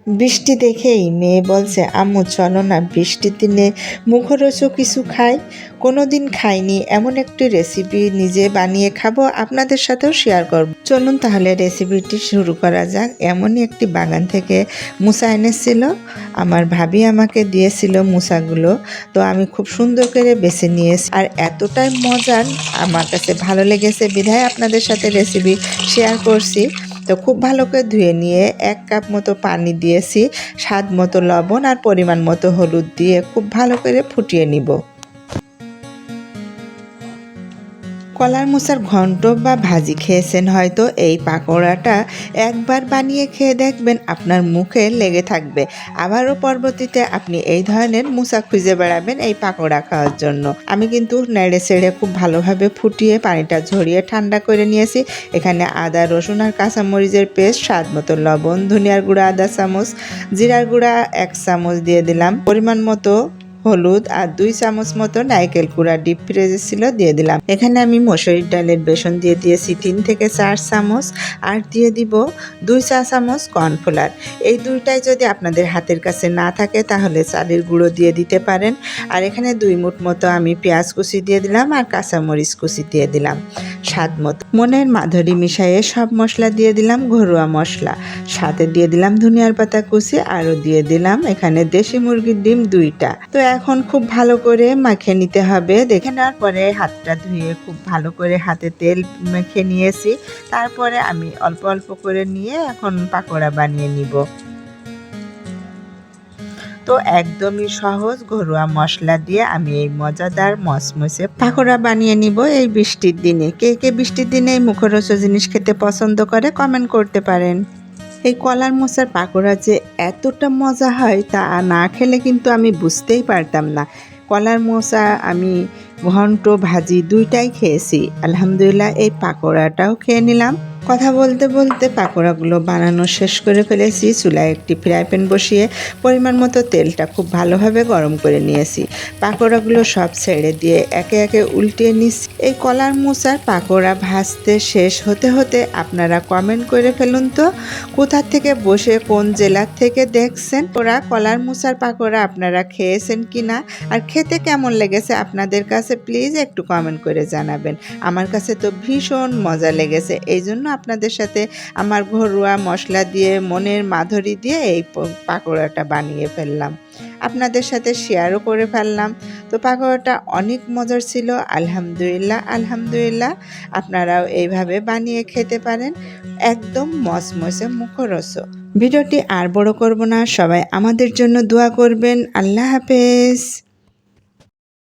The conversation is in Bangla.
বৃষ্টি দেখেই মেয়ে বলছে, আম্মু চলো না বৃষ্টির দিনে মুখরোচক কিছু খাই। কোনো দিন খাইনি, এমন একটি রেসিপি নিজে বানিয়ে খাবো, আপনাদের সাথেও শেয়ার করব। চলুন তাহলে রেসিপিটি শুরু করা যাক। এমনই একটি বাগান থেকে মুসা এনেছিল, আমার ভাবি আমাকে দিয়েছিল মুসাগুলো, তো আমি খুব সুন্দর করে বেছে নিয়েছি। আর এতটাই মজার আমার কাছে ভালো লেগেছে বিধায় আপনাদের সাথে রেসিপি শেয়ার করছি। তো খুব ভালো করে ধুয়ে নিয়ে 1 কাপ মতো পানি দিয়েছি, স্বাদ মতো লবণ আর পরিমাণ মতো হলুদ দিয়ে খুব ভালো করে ফুটিয়ে নিব। কলার মোচার ঘন্ট বা ভাজি খেয়েছেন হয়তো, এই পাকোড়াটা একবার বানিয়ে খেয়ে দেখবেন আপনার মুখে লেগে থাকবে। আবারও পরবর্তীতে আপনি এই ধরনের মোচা খুঁজে বেড়াবেন এই পাকোড়া খাওয়ার জন্য। আমি কিন্তু নেড়ে চেড়ে খুব ভালোভাবে ফুটিয়ে পানিটা ঝরিয়ে ঠান্ডা করে নিয়েছি। এখানে আদা রসুন আর কাঁচামরিচের পেস্ট, স্বাদ মতো লবণ, ধনিয়ার গুঁড়া আধা চামচ, জিরার গুঁড়া 1 চামচ দিয়ে দিলাম, পরিমাণ মতো হলুদ আর 2 চামচ মতো নারকেল কুড়া ডিপ ফ্রিজে ছিল দিয়ে দিলাম। এখানে আমি মসুরির ডালের বেসন দিয়ে দিয়েছি 3 থেকে 4 চামচ, আর দিয়ে দিব 2 চা চামচ কর্নফ্লাওয়ার। এই দুইটাই যদি আপনাদের হাতের কাছে না থাকে তাহলে চালের গুঁড়ো দিয়ে দিতে পারেন। আর এখানে 2 মুঠ মতো আমি পেঁয়াজ কুচি দিয়ে দিলাম আর কাঁচামরিচ কুচি দিয়ে দিলাম স্বাদ মতো। মনের মাধুরী মিশিয়ে সব মশলা দিয়ে দিলাম, ঘরোয়া মশলা, সাথে দিয়ে দিলাম ধনিয়ার পাতা কুচি, আরও দিয়ে দিলাম এখানে দেশি মুরগির ডিম 2টা। তো এখন খুব ভালো করে মাখিয়ে নিতে হবে। দেখে নেওয়ার পরে হাতটা ধুয়ে খুব ভালো করে হাতে তেল মেখে নিয়েছি। তারপরে আমি অল্প অল্প করে নিয়ে এখন পাকোড়া বানিয়ে নিব। তো একদমই সহজ ঘরোয়া মশলা দিয়ে আমি এই মজাদার মচমচে পাকোড়া বানিয়ে নিব এই বৃষ্টির দিনে। কে কে বৃষ্টির দিনে এই মুখরোচক জিনিস খেতে পছন্দ করে কমেন্ট করতে পারেন। এই কলার মোচার পাকোড়া যে এতটা মজা হয় তা না খেলে কিন্তু আমি বুঝতেই পারতাম না। কলার মোচা আমি ঘন্ট ভাজি 2টাই খেয়েছি, আলহামদুলিল্লাহ এই পাকোড়াটাও খেয়ে নিলাম। কথা বলতে বলতে পাকোড়াগুলো বানানো শেষ করে ফেলেছি। চুলায় একটি ফ্রাই প্যান বসিয়ে পরিমাণ মতো তেলটা খুব ভালোভাবে গরম করে নিয়েছি। পাকোড়াগুলো সব ছেড়ে দিয়ে একে একে উল্টিয়ে নিচ্ছি। এই কলার মোচার পাকোড়া ভাজতে শেষ হতে হতে আপনারা কমেন্ট করে ফেলুন তো কোথা থেকে বসে কোন জেলার থেকে দেখছেন। ওরা কলার মোচার পাকোড়া আপনারা খেয়েছেন কিনা আর খেতে কেমন লেগেছে আপনাদের কাছে প্লিজ একটু কমেন্ট করে জানাবেন। আমার কাছে তো ভীষণ মজা লেগেছে, এই জন্য আপনাদের সাথে আমার ঘরোয়া মশলা দিয়ে মনের মাধুরী দিয়ে এই পাকোড়াটা বানিয়ে ফেললাম, আপনাদের সাথে শেয়ারও করে ফেললাম। তো পাকোড়াটা অনেক মজার ছিল, আলহামদুলিল্লাহ আলহামদুলিল্লাহ। আপনারাও এইভাবে বানিয়ে খেতে পারেন, একদম মচমচে মুখরোচক। ভিডিওটি আর বড় করব না, সবাই আমাদের জন্য দোয়া করবেন। আল্লাহ হাফেজ।